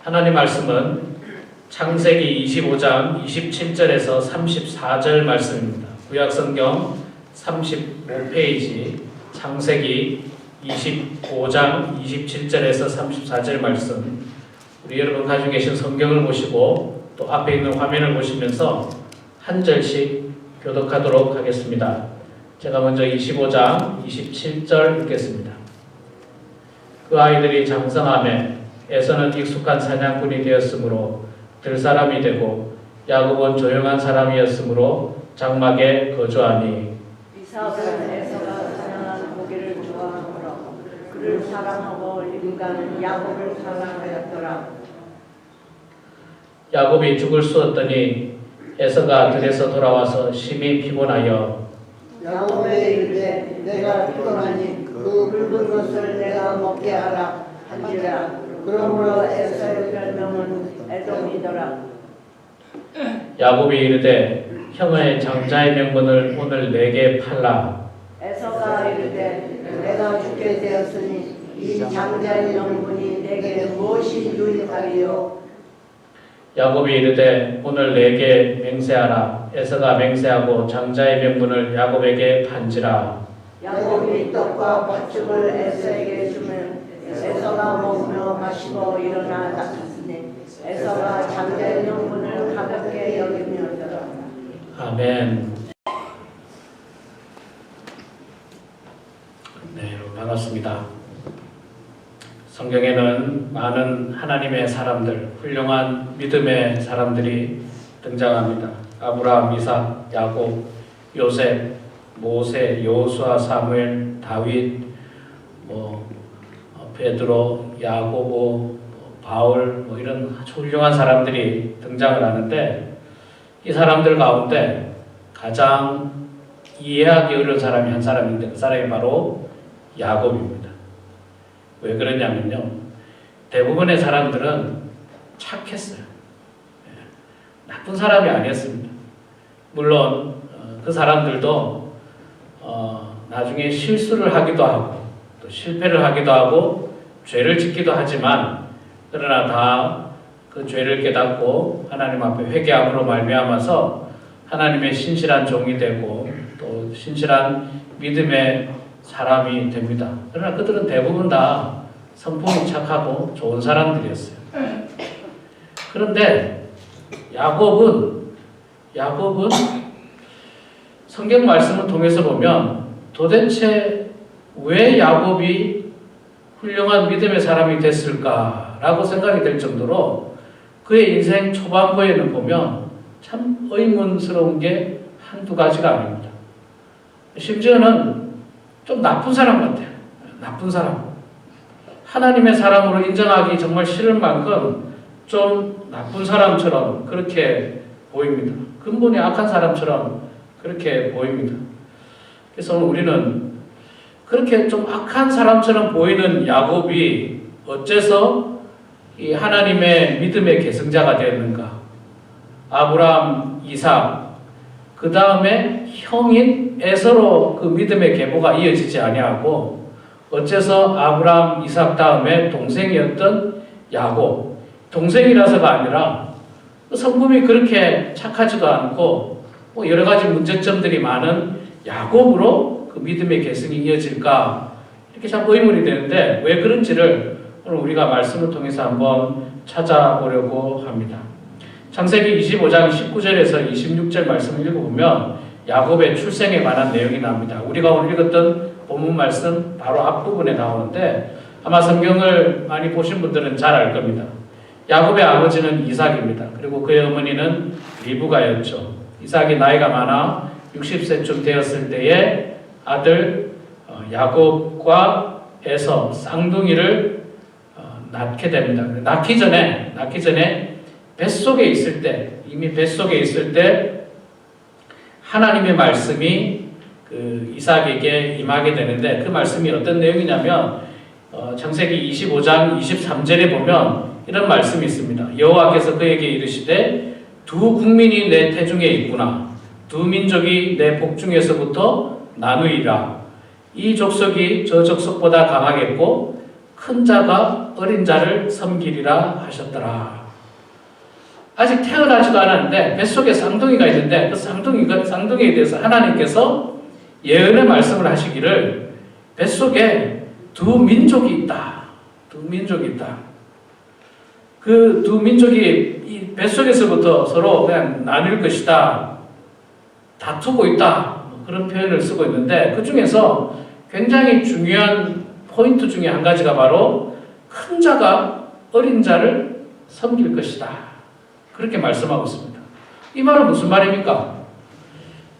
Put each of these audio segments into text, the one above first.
하나님 말씀은 창세기 25장 27절에서 34절 말씀입니다. 구약성경 35페이지 창세기 25장 27절에서 34절 말씀, 우리 여러분 가지고 계신 성경을 보시고 또 앞에 있는 화면을 보시면서 한 절씩 교독하도록 하겠습니다. 제가 먼저 25장 27절 읽겠습니다. 그 아이들이 장성하매 에서는 익숙한 사냥꾼이 되었으므로 들사람이 되고 야곱은 조용한 사람이었으므로 장막에 거주하니 이삭은 에서가 사냥하는 고기를 좋아하므로 그를 사랑하고 인간은 야곱을 사랑하였더라. 야곱이 죽을 쑤었더니 에서가 들에서 돌아와서 심히 피곤하여 야곱에게 이르되 내가 피곤하니 그 굵은 것을 내가 먹게 하라 한지라. 그러므로 에서의 별명은 에돔이더라. 야곱이 이르되 형의 장자의 명분을 오늘 내게 팔라. 에서가 이르되 내가 죽게 되었으니 이 장자의 명분이 내게 무엇이 유익하리요? 야곱이 이르되 오늘 내게 맹세하라. 에서가 맹세하고 장자의 명분을 야곱에게 판지라. 야곱이 떡과 팥죽을 에서에게 주면 에서가 먹으며 마시고 일어나 나갔으니 에서가 장자의 명분을 가볍게 여기며더라. 아멘. 네, 여러분 반갑습니다. 성경에는 많은 하나님의 사람들, 훌륭한 믿음의 사람들이 등장합니다. 아브라함, 이삭, 야곱, 요셉, 모세, 여호수아, 사무엘, 다윗, 베드로, 야고보, 바울, 이런 아주 훌륭한 사람들이 등장을 하는데, 이 사람들 가운데 가장 이해하기 어려운 사람이 한 사람인데 그 사람이 바로 야곱입니다. 왜 그러냐면요, 대부분의 사람들은 착했어요. 나쁜 사람이 아니었습니다. 물론 그 사람들도 나중에 실수를 하기도 하고 또 실패를 하기도 하고 죄를 짓기도 하지만, 그러나 다 그 죄를 깨닫고 하나님 앞에 회개함으로 말미암아서 하나님의 신실한 종이 되고 또 신실한 믿음의 사람이 됩니다. 그러나 그들은 대부분 다 성품이 착하고 좋은 사람들이었어요. 그런데 야곱은 성경 말씀을 통해서 보면 도대체 왜 야곱이 훌륭한 믿음의 사람이 됐을까라고 생각이 될 정도로 그의 인생 초반부에는 보면 참 의문스러운 게 한두 가지가 아닙니다. 심지어는 좀 나쁜 사람 같아요. 나쁜 사람. 하나님의 사람으로 인정하기 정말 싫을 만큼 좀 나쁜 사람처럼 그렇게 보입니다. 근본이 악한 사람처럼 그렇게 보입니다. 그래서 우리는 그렇게 좀 악한 사람처럼 보이는 야곱이 어째서 이 하나님의 믿음의 계승자가 되었는가? 아브라함, 이삭, 그 다음에 형인 에서로 그 믿음의 계보가 이어지지 아니하고 어째서 아브라함, 이삭 다음에 동생이었던 야곱, 동생이라서가 아니라 성품이 그렇게 착하지도 않고 여러 가지 문제점들이 많은 야곱으로 그 믿음의 계승이 이어질까? 이렇게 참 의문이 되는데 왜 그런지를 오늘 우리가 말씀을 통해서 한번 찾아보려고 합니다. 창세기 25장 19절에서 26절 말씀을 읽어보면 야곱의 출생에 관한 내용이 나옵니다. 우리가 오늘 읽었던 본문 말씀 바로 앞부분에 나오는데 아마 성경을 많이 보신 분들은 잘 알 겁니다. 야곱의 아버지는 이삭입니다. 그리고 그의 어머니는 리브가였죠. 이삭이 나이가 많아 60세쯤 되었을 때에 아들 야곱과 에서 쌍둥이를 낳게 됩니다. 낳기 전에 뱃속에 있을 때, 이미 뱃속에 있을 때 하나님의 말씀이 그 이삭에게 임하게 되는데 그 말씀이 어떤 내용이냐면 창세기 25장 23절에 보면 이런 말씀이 있습니다. 여호와께서 그에게 이르시되 두 국민이 내 태중에 있구나. 두 민족이 내 복중에서부터 나누이라. 이 족속이 저 족속보다 강하겠고 큰 자가 어린 자를 섬기리라 하셨더라. 아직 태어나지도 않았는데 뱃속에 쌍둥이가 있는데 그 쌍둥이에 대해서 하나님께서 예언의 말씀을 하시기를 뱃속에 두 민족이 있다. 두 민족이 있다. 그 두 민족이 이 뱃속에서부터 서로 그냥 나뉠 것이다. 다투고 있다. 그런 표현을 쓰고 있는데 그 중에서 굉장히 중요한 포인트 중에 한 가지가 바로 큰 자가 어린 자를 섬길 것이다. 그렇게 말씀하고 있습니다. 이 말은 무슨 말입니까?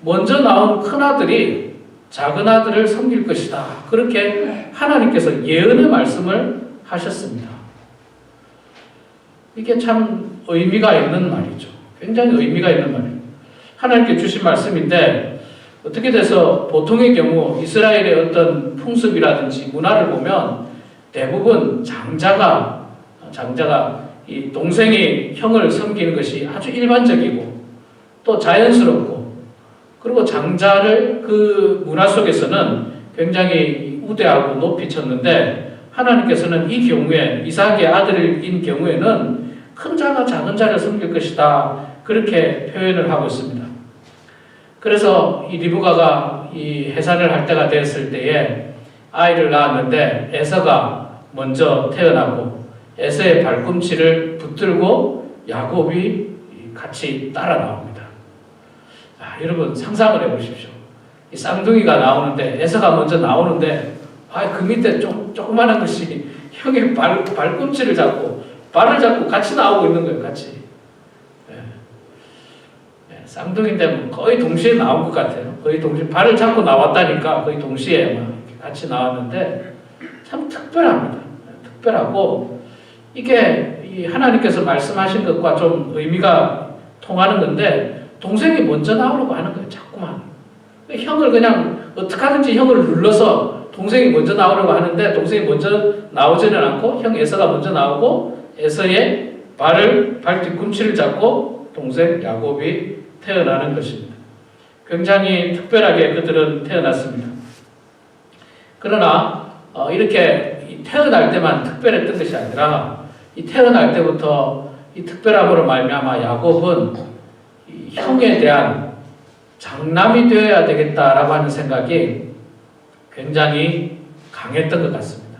먼저 나온 큰 아들이 작은 아들을 섬길 것이다. 그렇게 하나님께서 예언의 말씀을 하셨습니다. 이게 참 의미가 있는 말이죠. 굉장히 의미가 있는 말이에요. 하나님께 주신 말씀인데 어떻게 돼서 보통의 경우 이스라엘의 어떤 풍습이라든지 문화를 보면 대부분 장자가 이 동생이 형을 섬기는 것이 아주 일반적이고 또 자연스럽고 그리고 장자를 그 문화 속에서는 굉장히 우대하고 높이 쳤는데 하나님께서는 이 경우에 이삭의 아들인 경우에는 큰 자가 작은 자를 섬길 것이다. 그렇게 표현을 하고 있습니다. 그래서 이 리브가가 이 해산을 할 때가 됐을 때에 아이를 낳았는데 에서가 먼저 태어나고 에서의 발꿈치를 붙들고 야곱이 같이 따라 나옵니다. 여러분 상상을 해보십시오. 이 쌍둥이가 나오는데 에서가 먼저 나오는데 그 밑에 조그마한 것이 형의 발꿈치를 잡고 발을 잡고 같이 나오고 있는 거예요. 같이. 쌍둥이인데 뭐 거의 동시에 나온 것 같아요. 거의 동시에 발을 잡고 나왔다니까 거의 동시에 막 같이 나왔는데 참 특별합니다. 특별하고 이게 이 하나님께서 말씀하신 것과 좀 의미가 통하는 건데 동생이 먼저 나오려고 하는 거예요. 자꾸만. 형을 그냥 어떻게 하든지 형을 눌러서 동생이 먼저 나오려고 하는데 동생이 먼저 나오지는 않고 형 에서가 먼저 나오고 에서의 발 뒤꿈치를 잡고 동생 야곱이 태어나는 것입니다. 굉장히 특별하게 그들은 태어났습니다. 그러나 이렇게 태어날 때만 특별했던 것이 아니라 이 태어날 때부터 이 특별함으로 말미암아 야곱은 이 형에 대한 장남이 되어야 되겠다라고 하는 생각이 굉장히 강했던 것 같습니다.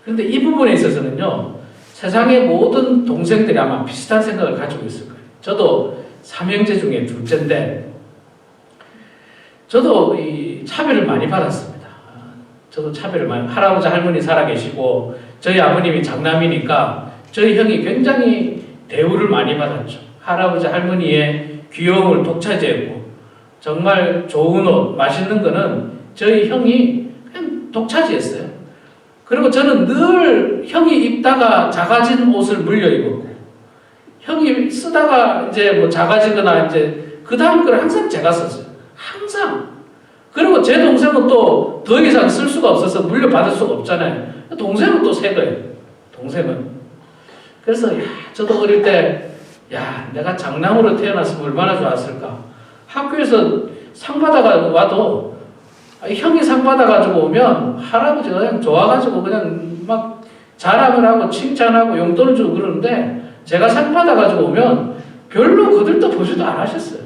그런데 이 부분에 있어서는요, 세상의 모든 동생들이 아마 비슷한 생각을 가지고 있을 거예요. 저도 삼형제 중에 둘째인데, 저도 이 차별을 많이 받았습니다. 저도 차별을 많이, 할아버지, 할머니 살아계시고, 저희 아버님이 장남이니까, 저희 형이 굉장히 대우를 많이 받았죠. 할아버지, 할머니의 귀여움을 독차지했고, 정말 좋은 옷, 맛있는 거는 저희 형이 그냥 독차지했어요. 그리고 저는 늘 형이 입다가 작아진 옷을 물려 입었고, 형이 쓰다가 이제 뭐 작아지거나 이제 그 다음 걸 항상 제가 썼어요. 항상. 그리고 제 동생은 또 더 이상 쓸 수가 없어서 물려받을 수가 없잖아요. 동생은 또 새 거예요. 동생은. 그래서 저도 어릴 때 내가 장남으로 태어났으면 얼마나 좋았을까. 학교에서 상 받아가 와도 형이 상 받아가지고 오면 할아버지가 그냥 좋아가지고 그냥 막 자랑을 하고 칭찬하고 용돈을 주고 그러는데 제가 상 받아가지고 오면 별로 거들떠 보지도 않으셨어요.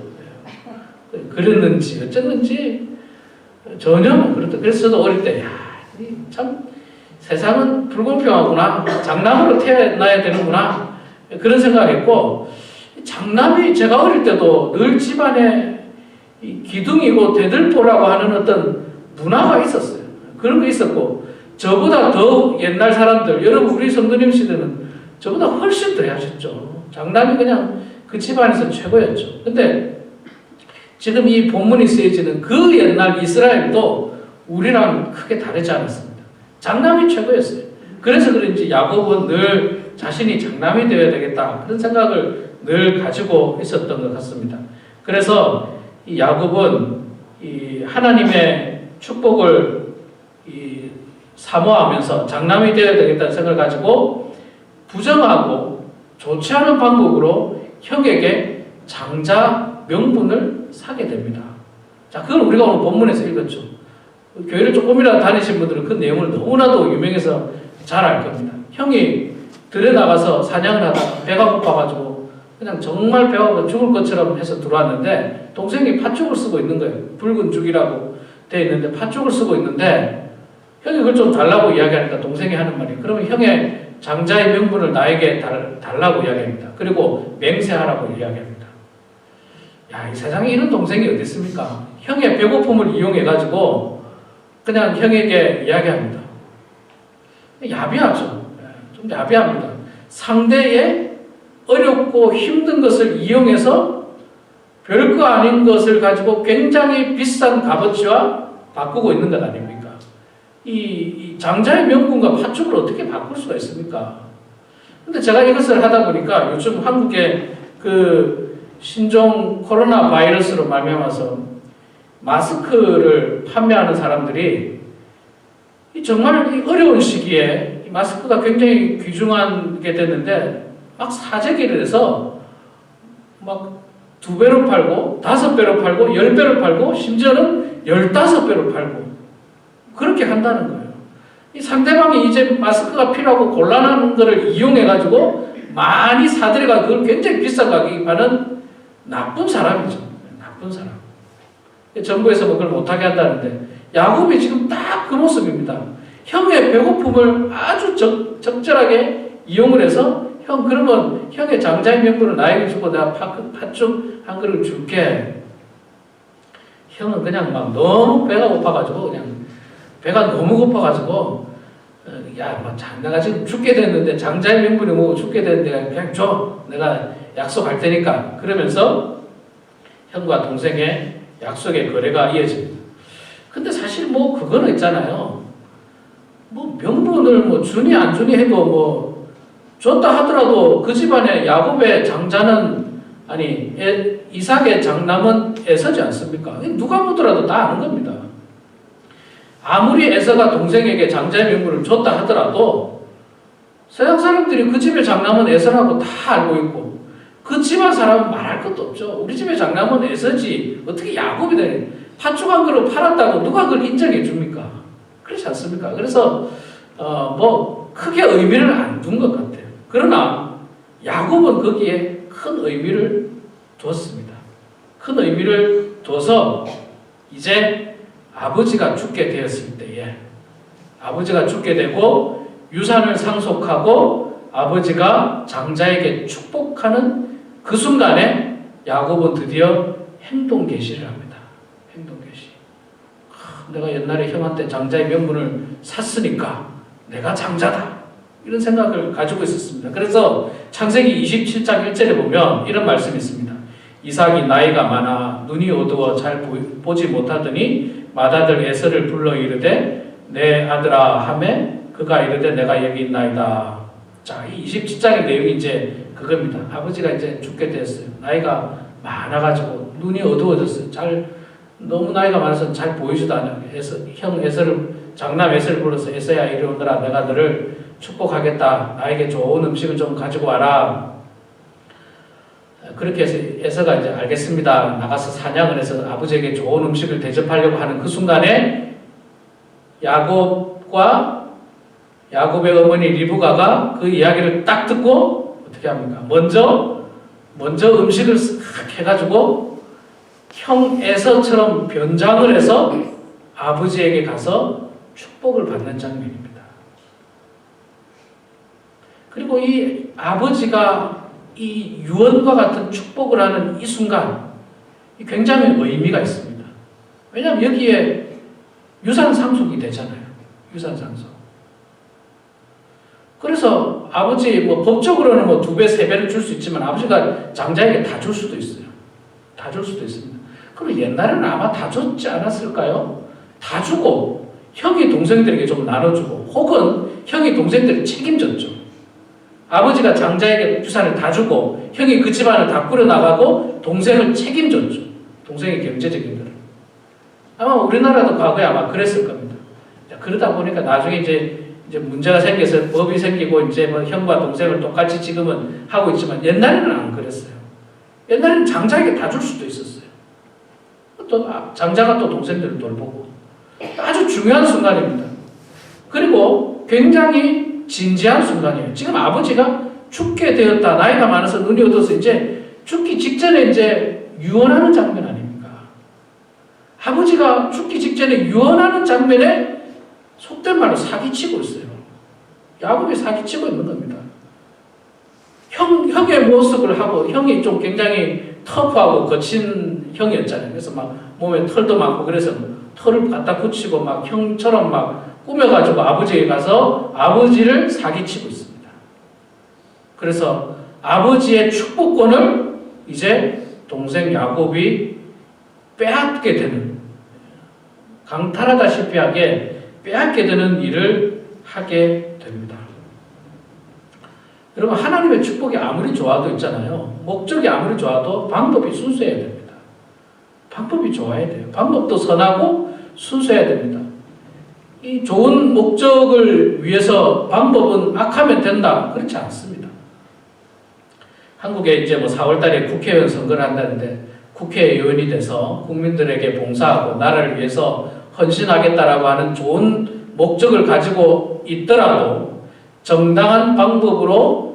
그랬는지 어쨌는지 전혀 그렇다. 그래서 저도 어릴 때 참 세상은 불공평하구나. 장남으로 태어나야 되는구나. 그런 생각했고 장남이 제가 어릴 때도 늘 집안에 기둥이고 대들보라고 하는 어떤 문화가 있었어요. 그런 게 있었고 저보다 더 옛날 사람들, 여러분 우리 성도님 시대는 저보다 훨씬 더 하셨죠. 장남이 그냥 그 집안에서 최고였죠. 근데 지금 이 본문이 쓰여지는 그 옛날 이스라엘도 우리랑 크게 다르지 않았습니다. 장남이 최고였어요. 그래서 그런지 야곱은 늘 자신이 장남이 되어야 되겠다 그런 생각을 늘 가지고 있었던 것 같습니다. 그래서 이 야곱은 이 하나님의 축복을 사모하면서 장남이 되어야 되겠다는 생각을 가지고 부정하고 좋지 않은 방법으로 형에게 장자 명분을 사게 됩니다. 자, 그걸 우리가 오늘 본문에서 읽었죠. 교회를 조금이라도 다니신 분들은 그 내용을 너무나도 유명해서 잘 알 겁니다. 형이 들에 나가서 사냥을 하다가 배가 고파가지고 그냥 정말 배가 고파 죽을 것처럼 해서 들어왔는데 동생이 팥죽을 쓰고 있는 거예요. 붉은 죽이라고 되어 있는데 팥죽을 쓰고 있는데 형이 그걸 좀 달라고 이야기하니까 동생이 하는 말이에요. 그러면 형의 장자의 명분을 나에게 달라고 이야기합니다. 그리고 맹세하라고 이야기합니다. 야, 이 세상에 이런 동생이 어디 있습니까? 형의 배고픔을 이용해가지고 그냥 형에게 이야기합니다. 야비하죠. 좀 야비합니다. 상대의 어렵고 힘든 것을 이용해서 별거 아닌 것을 가지고 굉장히 비싼 값어치와 바꾸고 있는 것 아닙니까? 이 장자의 명분과 팥죽을 어떻게 바꿀 수가 있습니까? 근데 제가 이것을 하다 보니까 요즘 한국에 그 신종 코로나 바이러스로 말미암아서 마스크를 판매하는 사람들이 정말 이 어려운 시기에 이 마스크가 굉장히 귀중하게 됐는데 막 사재기를 해서 막 2배로 팔고 5배로 팔고 10배로 팔고 심지어는 15배로 팔고 그렇게 한다는 거예요. 이 상대방이 이제 마스크가 필요하고 곤란한 것을 이용해가지고 많이 사들여가 그걸 굉장히 비싼 가격에 파는 나쁜 사람이죠. 나쁜 사람. 정부에서 뭐 그걸 못하게 한다는데 야곱이 지금 딱 그 모습입니다. 형의 배고픔을 아주 적절하게 이용을 해서 형 그러면 형의 장자의 명분을 나에게 주고 내가 팥죽 한 그릇 줄게. 형은 그냥 막 너무 배가 고파가지고 그냥 배가 너무 고파가지고 야, 뭐 내가 지금 죽게 됐는데 장자의 명분이 뭐고 죽게 됐는데 그냥 줘. 내가 약속할 테니까. 그러면서 형과 동생의 약속의 거래가 이어집니다. 근데 사실 뭐 그거는 있잖아요. 뭐 명분을 뭐 주니 안 주니 해도 뭐 줬다 하더라도 그 집안의 야곱의 장자는 아니 이삭의 장남은 에서지 않습니까? 누가 보더라도 다 아는 겁니다. 아무리 에서가 동생에게 장자의 명분을 줬다 하더라도 세상 사람들이 그 집의 장남은 에서라고 다 알고 있고 그 집안 사람은 말할 것도 없죠. 우리 집의 장남은 에서지 어떻게 야곱이 되니 팥죽 한 그릇 팔았다고 누가 그걸 인정해 줍니까? 그렇지 않습니까? 그래서 뭐 크게 의미를 안 둔 것 같아요. 그러나 야곱은 거기에 큰 의미를 두었습니다. 큰 의미를 둬서 이제 아버지가 죽게 되었을 때에 아버지가 죽게 되고 유산을 상속하고 아버지가 장자에게 축복하는 그 순간에 야곱은 드디어 행동 개시를 합니다. 행동 개시. 내가 옛날에 형한테 장자의 명분을 샀으니까 내가 장자다. 이런 생각을 가지고 있었습니다. 그래서 창세기 27장 1절에 보면 이런 말씀이 있습니다. 이삭이 나이가 많아 눈이 어두워 잘 보지 못하더니 맏아들 에서를 불러 이르되 내 아들아 하매 그가 이르되 내가 여기 있나이다. 자, 이 27장의 내용이 이제 그겁니다. 아버지가 이제 죽게 됐어요. 나이가 많아가지고 눈이 어두워졌어요. 너무 나이가 많아서 잘 보이지도 않아요. 형 에서를 장남 에서를 불러서 에서야 이리 오너라. 내가 너를 축복하겠다. 나에게 좋은 음식을 좀 가지고 와라. 그렇게 해서 에서가 이제 알겠습니다. 나가서 사냥을 해서 아버지에게 좋은 음식을 대접하려고 하는 그 순간에 야곱의 어머니 리브가가 그 이야기를 딱 듣고 어떻게 합니까? 먼저 음식을 싹 해가지고 형 에서처럼 변장을 해서 아버지에게 가서 축복을 받는 장면입니다. 그리고 이 아버지가 이 유언과 같은 축복을 하는 이 순간 굉장히 의미가 있습니다. 왜냐하면 여기에 유산 상속이 되잖아요. 유산 상속. 그래서 아버지 뭐 법적으로는 뭐 2배, 3배를 줄 수 있지만 아버지가 장자에게 다 줄 수도 있어요. 다 줄 수도 있습니다. 그럼 옛날에는 아마 다 줬지 않았을까요? 다 주고 형이 동생들에게 좀 나눠주고 혹은 형이 동생들을 책임졌죠. 아버지가 장자에게 유산을 다 주고 형이 그 집안을 다 꾸려나가고 동생을 책임졌죠. 동생의 경제적인 것을. 아마 우리나라도 과거에 아마 그랬을 겁니다. 그러다 보니까 나중에 이제 문제가 생겨서 법이 생기고 이제 뭐 형과 동생을 똑같이 지금은 하고 있지만 옛날에는 안 그랬어요. 옛날에는 장자에게 다 줄 수도 있었어요. 또 장자가 또 동생들을 돌보고 아주 중요한 순간입니다. 그리고 굉장히 진지한 순간이에요. 지금 아버지가 죽게 되었다. 나이가 많아서 눈이 어두워서 이제 죽기 직전에 이제 유언하는 장면 아닙니까? 아버지가 죽기 직전에 유언하는 장면에 속된 말로 사기치고 있어요. 야곱이 사기치고 있는 겁니다. 형의 모습을 하고, 형이 좀 굉장히 터프하고 거친 형이었잖아요. 그래서 막 몸에 털도 많고, 그래서 털을 갖다 붙이고 막 형처럼 막 꾸며가지고 아버지에게 가서 아버지를 사기치고 있습니다. 그래서 아버지의 축복권을 이제 동생 야곱이 빼앗게 되는, 강탈하다시피 하게 빼앗게 되는 일을 하게 됩니다. 여러분, 하나님의 축복이 아무리 좋아도 있잖아요. 목적이 아무리 좋아도 방법이 순수해야 됩니다. 방법이 좋아야 돼요. 방법도 선하고 순수해야 됩니다. 이 좋은 목적을 위해서 방법은 악하면 된다. 그렇지 않습니다. 한국에 이제 뭐 4월달에 국회의원 선거를 한다는데 국회의원이 돼서 국민들에게 봉사하고 나라를 위해서 헌신하겠다라고 하는 좋은 목적을 가지고 있더라도 정당한 방법으로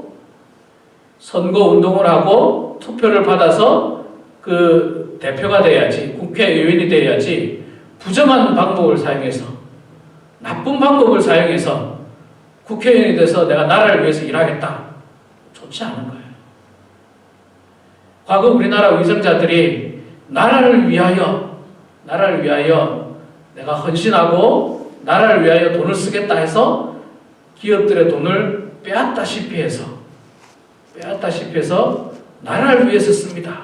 선거운동을 하고 투표를 받아서 그 대표가 돼야지, 국회의원이 돼야지, 부정한 방법을 사용해서, 나쁜 방법을 사용해서 국회의원이 돼서 내가 나라를 위해서 일하겠다. 좋지 않은 거예요. 과거 우리나라 위정자들이 나라를 위하여 내가 헌신하고 나라를 위하여 돈을 쓰겠다 해서 기업들의 돈을 빼앗다시피 해서 나라를 위해서 씁니다.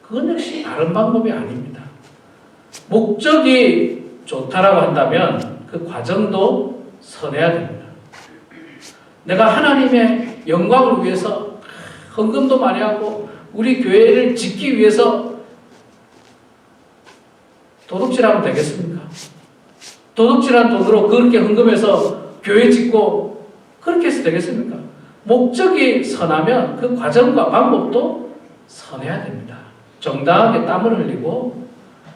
그건 역시 다른 방법이 아닙니다. 목적이 좋다라고 한다면 그 과정도 선해야 됩니다. 내가 하나님의 영광을 위해서 헌금도 많이 하고 우리 교회를 짓기 위해서 도둑질하면 되겠습니까? 도둑질한 돈으로 그렇게 헌금해서 교회 짓고 그렇게 해서 되겠습니까? 목적이 선하면 그 과정과 방법도 선해야 됩니다. 정당하게 땀을 흘리고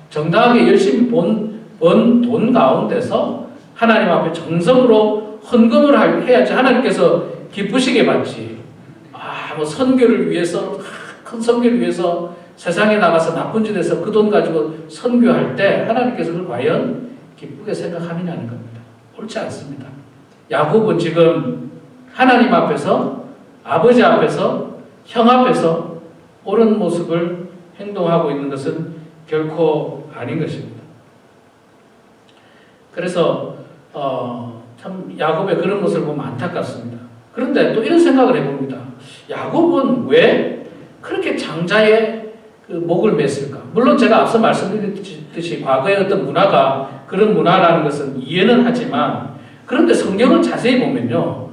정당하게 열심히 번 돈 가운데서 하나님 앞에 정성으로 헌금을 해야지 하나님께서 기쁘시게 받지. 뭐 선교를 위해서, 큰 선교를 위해서 세상에 나가서 나쁜 짓에서 그 돈 가지고 선교할 때 하나님께서 그걸 과연 기쁘게 생각하느냐는 겁니다. 옳지 않습니다. 야곱은 지금 하나님 앞에서, 아버지 앞에서, 형 앞에서 옳은 모습을 행동하고 있는 것은 결코 아닌 것입니다. 그래서 참 야곱의 그런 모습을 보면 안타깝습니다. 그런데 또 이런 생각을 해봅니다. 야곱은 왜 그렇게 장자의 그 목을 맸을까? 물론 제가 앞서 말씀드렸듯이 과거의 어떤 문화가 그런 문화라는 것은 이해는 하지만, 그런데 성경을 자세히 보면요,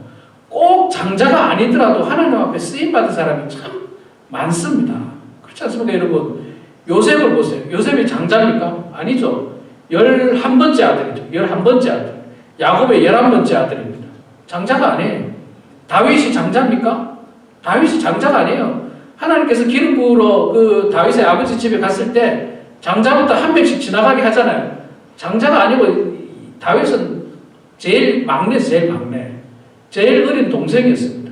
꼭 장자가 아니더라도 하나님 앞에 쓰임받은 사람이 참 많습니다. 그렇지 않습니까, 여러분? 요셉을 보세요. 요셉이 장자입니까? 아니죠. 11번째 아들이죠. 11번째 아들. 야곱의 11번째 아들입니다. 장자가 아니에요. 다윗이 장자입니까? 다윗이 장자가 아니에요. 하나님께서 기름 부으러 그 다윗의 아버지 집에 갔을 때 장자부터 한 명씩 지나가게 하잖아요. 장자가 아니고 다윗은 제일 막내. 제일 어린 동생이었습니다.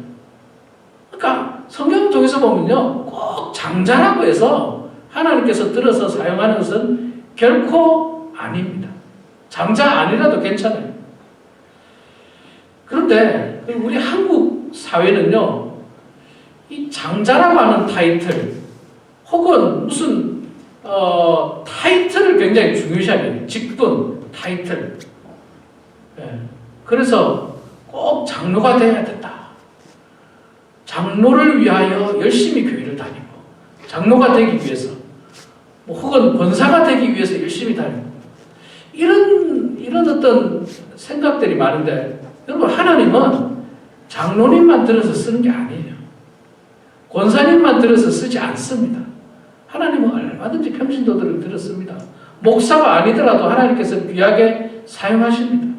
그러니까 성경을 통해서 보면요, 꼭 장자라고 해서 하나님께서 들어서 사용하는 것은 결코 아닙니다. 장자 아니라도 괜찮아요. 그런데 우리 한국 사회는요, 이 장자라고 하는 타이틀 혹은 무슨 타이틀을 굉장히 중요시하게, 직분, 타이틀. 그래서 꼭 장로가 되어야 된다. 장로를 위하여 열심히 교회를 다니고, 장로가 되기 위해서, 혹은 권사가 되기 위해서 열심히 다니고, 이런 어떤 생각들이 많은데, 여러분, 하나님은 장로님만 들어서 쓰는 게 아니에요. 권사님만 들어서 쓰지 않습니다. 하나님은 얼마든지 평신도들을 들었습니다. 목사가 아니더라도 하나님께서 귀하게 사용하십니다.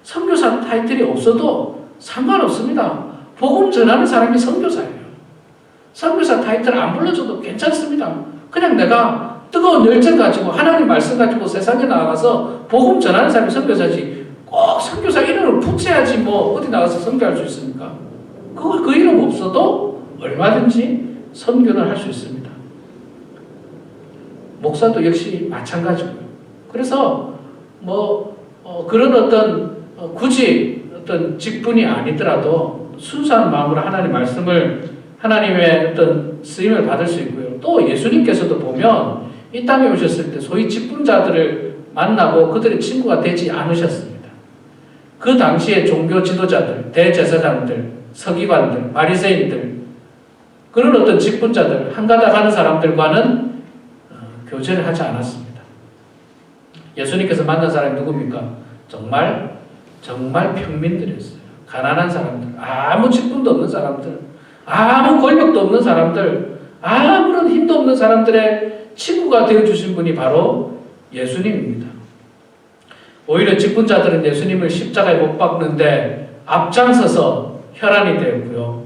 선교사 타이틀이 없어도 상관없습니다. 복음 전하는 사람이 선교사예요. 선교사 타이틀 안 불러줘도 괜찮습니다. 그냥 내가 뜨거운 열정 가지고 하나님 말씀 가지고 세상에 나가서 복음 전하는 사람이 선교사지, 꼭 꼭 선교사 이름을 붙여야지 뭐 어디 나가서 선교할 수 있습니까? 그 이름 없어도 얼마든지 선교는 할 수 있습니다. 목사도 역시 마찬가지고요. 그래서 그런 어떤 굳이 어떤 직분이 아니더라도 순수한 마음으로 하나님 말씀을 하나님의 어떤 쓰임을 받을 수 있고요. 또 예수님께서도 보면 이 땅에 오셨을 때 소위 직분자들을 만나고 그들의 친구가 되지 않으셨습니다. 그 당시에 종교 지도자들, 대제사장들, 서기관들, 바리새인들 그런 어떤 직분자들 한가닥 하는 사람들과는 교제를 하지 않았습니다. 예수님께서 만난 사람이 누굽니까? 정말 평민들이었어요. 가난한 사람들, 아무 직분도 없는 사람들, 아무 권력도 없는 사람들, 아무런 힘도 없는 사람들의 친구가 되어주신 분이 바로 예수님입니다. 오히려 직분자들은 예수님을 십자가에 못 박는데 앞장서서 혈안이 되었고요.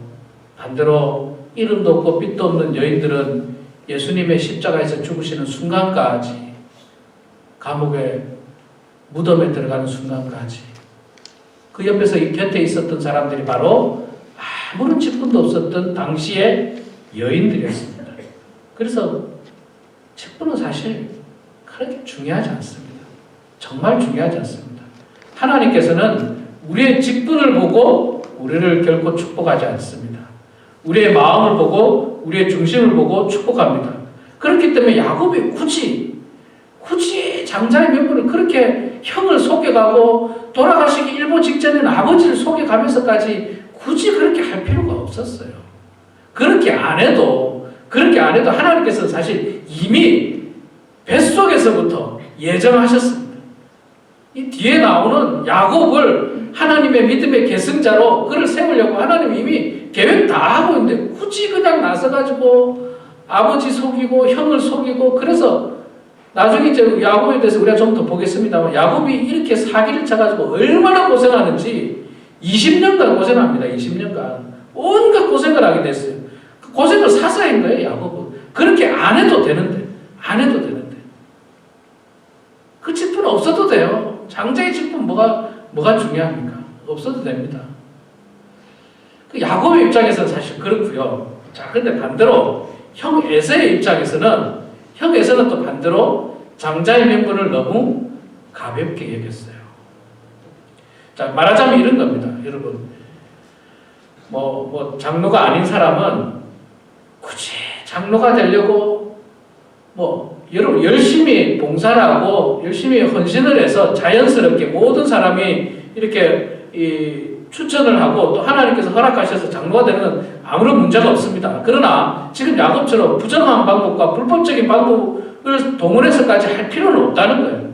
반대로 이름도 없고 빛도 없는 여인들은 예수님의 십자가에서 죽으시는 순간까지 감옥에 무덤에 들어가는 순간까지 그 옆에서 이 곁에 있었던 사람들이 바로 아무런 직분도 없었던 당시의 여인들이었습니다. 그래서 직분은 사실 그렇게 중요하지 않습니다. 정말 중요하지 않습니다. 하나님께서는 우리의 직분을 보고 우리를 결코 축복하지 않습니다. 우리의 마음을 보고 우리의 중심을 보고 축복합니다. 그렇기 때문에 야곱이 굳이 장자의 명분을 그렇게 형을 속여가고 돌아가시기 일보 직전에는 아버지를 속여가면서까지 굳이 그렇게 할 필요가 없었어요. 그렇게 안 해도 하나님께서 사실 이미 뱃속에서부터 예정하셨습니다. 이 뒤에 나오는 야곱을 하나님의 믿음의 계승자로 그를 세우려고 하나님 이미 계획 다 하고 있는데 굳이 그냥 나서가지고 아버지 속이고 형을 속이고 그래서 나중에 이제 야곱에 대해서 우리가 좀 더 보겠습니다만 야곱이 이렇게 사기를 쳐가지고 얼마나 고생하는지 20년간 고생합니다. 20년간 온갖 고생을 하게 됐어요. 그 고생을 사서 한 거예요. 야곱은 그렇게 안 해도 되는데 그 직분 없어도 돼요. 장자의 직분 뭐가 중요합니까? 없어도 됩니다. 그 야곱의 입장에서는 사실 그렇고요. 자, 근데 반대로 형 에서의 입장에서는 또 반대로 장자의 명분을 너무 가볍게 여겼어요. 자, 말하자면 이런 겁니다. 여러분, 장로가 아닌 사람은 굳이 장로가 되려고 여러분 열심히 봉사를 하고 열심히 헌신을 해서 자연스럽게 모든 사람이 이렇게 추천을 하고 또 하나님께서 허락하셔서 장로가 되는 건 아무런 문제가 없습니다. 그러나 지금 야곱처럼 부정한 방법과 불법적인 방법을 동원해서까지 할 필요는 없다는 거예요.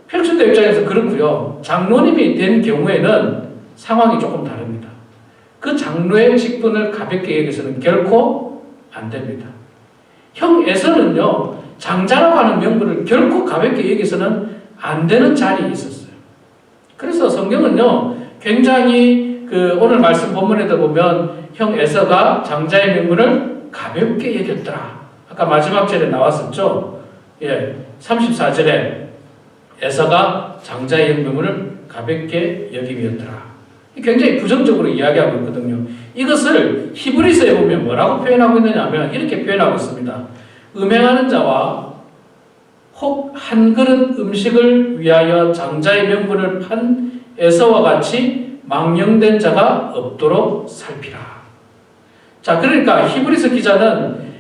평신도 입장에서 그렇고요. 장로님이 된 경우에는 상황이 조금 다릅니다. 그 장로의 직분을 가볍게 여기서는 결코 안 됩니다. 형 에서는요, 장자라고 하는 명분을 결코 가볍게 여기서는 안 되는 자리에 있었어요. 그래서 성경은요, 굉장히 오늘 말씀 본문에도 보면 형 에서가 장자의 명분을 가볍게 여겼더라. 아까 마지막 절에 나왔었죠. 34절에 에서가 장자의 명분을 가볍게 여김이었더라. 굉장히 부정적으로 이야기하고 있거든요. 이것을 히브리서에 보면 뭐라고 표현하고 있느냐 하면 이렇게 표현하고 있습니다. 음행하는 자와 혹 한 그릇 음식을 위하여 장자의 명분을 판 에서와 같이 망령된 자가 없도록 살피라. 자, 그러니까 히브리서 기자는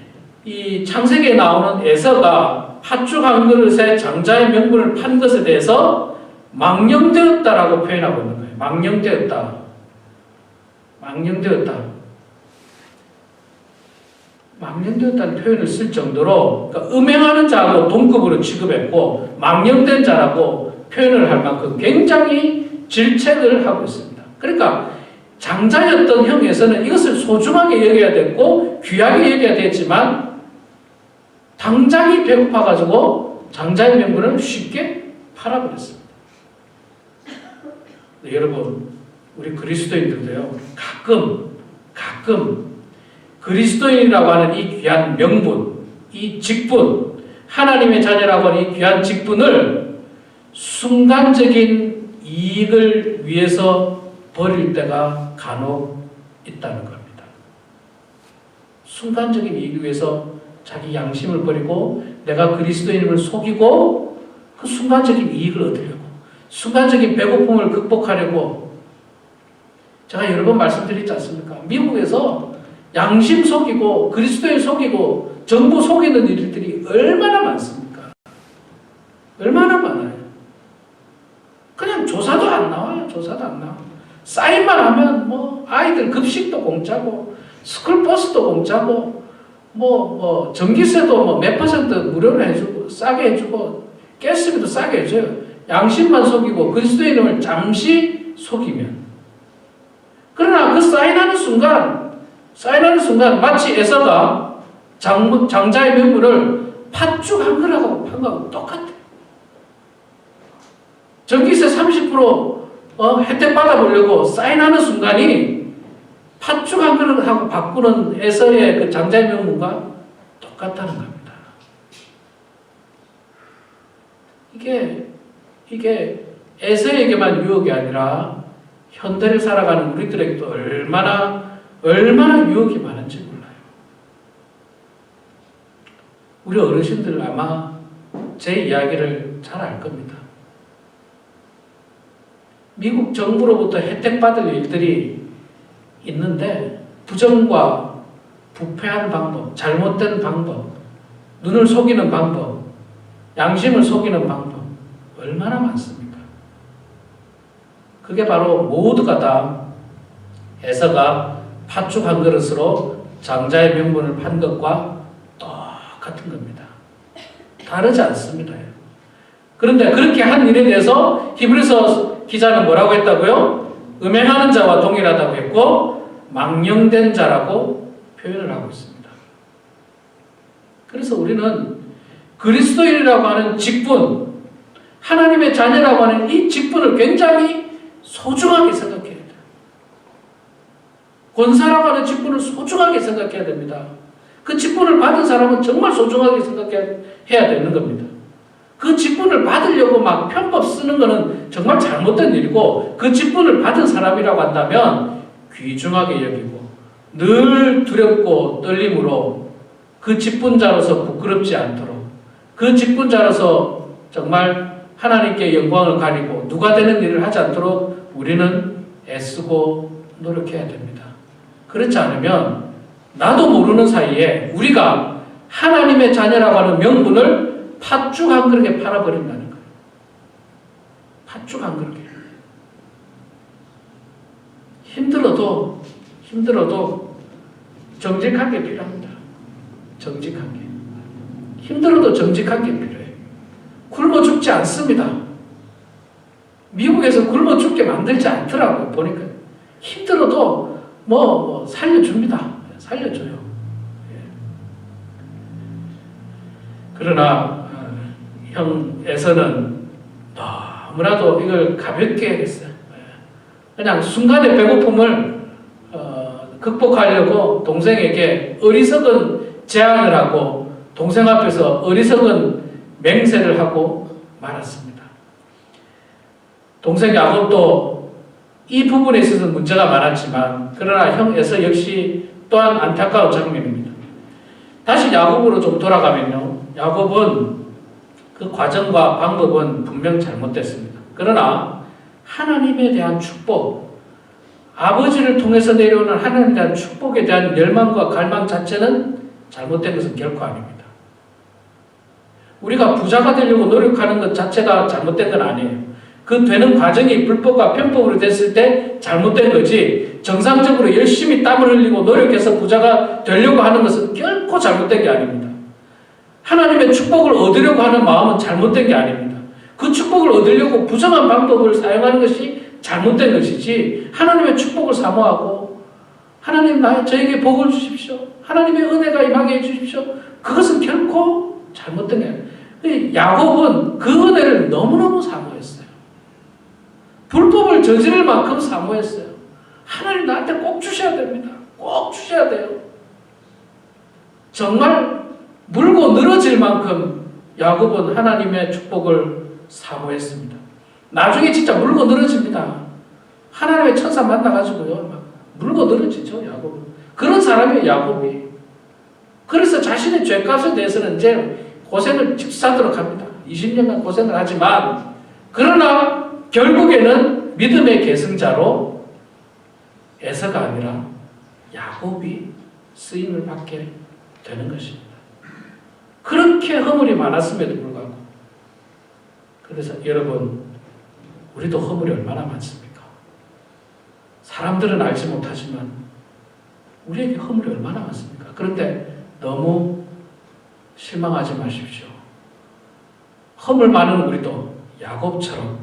이 창세기에 나오는 에서가 팥죽 한 그릇에 장자의 명분을 판 것에 대해서 망령되었다라고 표현하고 있는 거예요. 망령되었다는 표현을 쓸 정도로 그러니까 음행하는 자하고 동급으로 취급했고 망령된 자라고 표현을 할 만큼 굉장히 질책을 하고 있습니다. 그러니까 장자였던 형에서는 이것을 소중하게 여겨야 됐고 귀하게 여겨야 됐지만 당장이 배고파가지고 장자의 명분을 쉽게 팔아버렸습니다. 네, 여러분, 우리 그리스도인들도요, 가끔 그리스도인이라고 하는 이 귀한 명분, 이 직분, 하나님의 자녀라고 하는 이 귀한 직분을 순간적인 이익을 위해서 버릴 때가 간혹 있다는 겁니다. 순간적인 이익을 위해서 자기 양심을 버리고 내가 그리스도인을 속이고 그 순간적인 이익을 얻으려고, 순간적인 배고픔을 극복하려고. 제가 여러 번 말씀드리지 않습니까? 미국에서 양심 속이고 그리스도인 속이고 정부 속이는 일들이 얼마나 많습니까? 얼마나 많아요. 그냥 조사도 안 나와요. 조사도 안 나와. 사인만 하면 뭐 아이들 급식도 공짜고 스쿨버스도 공짜고 전기세도 몇 퍼센트 무료로 해주고 싸게 해주고 가스비도 싸게 해줘요. 양심만 속이고 그리스도인을 잠시 속이면. 그러나 그 사인하는 순간 마치 에서가 장자의 명분을 팥죽 한 그릇하고 판 거하고 똑같아. 전기세 30% 혜택 받아보려고 사인하는 순간이 팥죽 한 그릇하고 바꾸는 에서의 그 장자의 명분과 똑같다는 겁니다. 이게 에서에게만 유혹이 아니라 현대를 살아가는 우리들에게도 얼마나 유혹이 많은지 몰라요. 우리 어르신들 아마 제 이야기를 잘 알 겁니다. 미국 정부로부터 혜택 받을 일들이 있는데 부정과 부패한 방법, 잘못된 방법, 눈을 속이는 방법, 양심을 속이는 방법 얼마나 많습니까? 그게 바로 모두가 다 에서가 팥죽 한 그릇으로 장자의 명분을 판 것과 똑같은 겁니다. 다르지 않습니다. 그런데 그렇게 한 일에 대해서 히브리서 기자는 뭐라고 했다고요? 음행하는 자와 동일하다고 했고 망령된 자라고 표현을 하고 있습니다. 그래서 우리는 그리스도인이라고 하는 직분, 하나님의 자녀라고 하는 이 직분을 굉장히 소중하게 생각해야 돼요. 권사라고 하는 직분을 소중하게 생각해야 됩니다. 그 직분을 받은 사람은 정말 소중하게 생각해야 되는 겁니다. 그 직분을 받으려고 막 편법 쓰는 것은 정말 잘못된 일이고, 그 직분을 받은 사람이라고 한다면 귀중하게 여기고 늘 두렵고 떨림으로 그 직분자로서 부끄럽지 않도록, 그 직분자로서 정말 하나님께 영광을 가리고 누가 되는 일을 하지 않도록 우리는 애쓰고 노력해야 됩니다. 그렇지 않으면 나도 모르는 사이에 우리가 하나님의 자녀라고 하는 명분을 팥죽 한 그릇에 팔아버린다는 거예요. 팥죽 한 그릇에. 힘들어도 정직한 게 필요합니다. 정직한 게. 힘들어도 정직한 게 필요해요. 굶어 죽지 않습니다. 미국에서 굶어 죽게 만들지 않더라고요. 보니까. 힘들어도 살려줍니다. 살려줘요. 그러나 형에서는 너무나도 이걸 가볍게 했어요. 그냥 순간의 배고픔을 극복하려고 동생에게 어리석은 제안을 하고 동생 앞에서 어리석은 맹세를 하고 말았습니다. 동생 야곱도 이 부분에 있어서 문제가 많았지만 그러나 형 에서 역시 또한 안타까운 장면입니다. 다시 야곱으로 좀 돌아가면요. 야곱은 그 과정과 방법은 분명 잘못됐습니다. 그러나 하나님에 대한 축복, 아버지를 통해서 내려오는 하나님에 대한 축복에 대한 열망과 갈망 자체는 잘못된 것은 결코 아닙니다. 우리가 부자가 되려고 노력하는 것 자체가 잘못된 건 아니에요. 그 되는 과정이 불법과 편법으로 됐을 때 잘못된 거지, 정상적으로 열심히 땀을 흘리고 노력해서 부자가 되려고 하는 것은 결코 잘못된 게 아닙니다. 하나님의 축복을 얻으려고 하는 마음은 잘못된 게 아닙니다. 그 축복을 얻으려고 부정한 방법을 사용하는 것이 잘못된 것이지, 하나님의 축복을 사모하고 하나님 저에게 복을 주십시오, 하나님의 은혜가 임하게 해주십시오, 그것은 결코 잘못된 게 아니에요. 야곱은 그 은혜를 너무너무 사모했어요. 불법을 저지를 만큼 사모했어요. 하나님 나한테 꼭 주셔야 됩니다. 꼭 주셔야 돼요. 정말 물고 늘어질 만큼 야곱은 하나님의 축복을 사모했습니다. 나중에 진짜 물고 늘어집니다. 하나님의 천사 만나가지고요, 막 물고 늘어지죠, 야곱은. 그런 사람이에요, 야곱이. 그래서 자신의 죄값에 대해서는 이제 고생을 직사하도록 합니다. 20년간 고생을 하지만, 그러나 결국에는 믿음의 계승자로 에서가 아니라 야곱이 쓰임을 받게 되는 것입니다. 그렇게 허물이 많았음에도 불구하고. 그래서 여러분, 우리도 허물이 얼마나 많습니까? 사람들은 알지 못하지만 우리에게 허물이 얼마나 많습니까? 그런데 너무 실망하지 마십시오. 허물 많은 우리도 야곱처럼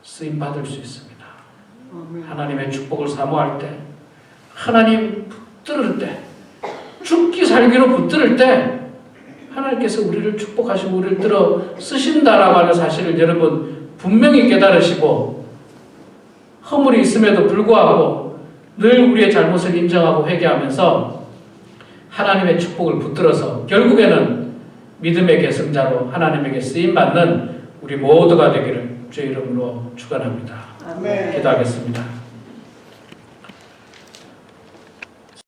쓰임받을 수 있습니다. 하나님의 축복을 사모할 때, 하나님 붙들을 때, 죽기 살기로 붙들을 때 하나님께서 우리를 축복하시고 우리를 들어 쓰신다라고 하는 사실을 여러분 분명히 깨달으시고, 허물이 있음에도 불구하고 늘 우리의 잘못을 인정하고 회개하면서 하나님의 축복을 붙들어서 결국에는 믿음의 계승자로 하나님에게 쓰임받는 우리 모두가 되기를 주의 이름으로 축원합니다. 아멘. 기도하겠습니다.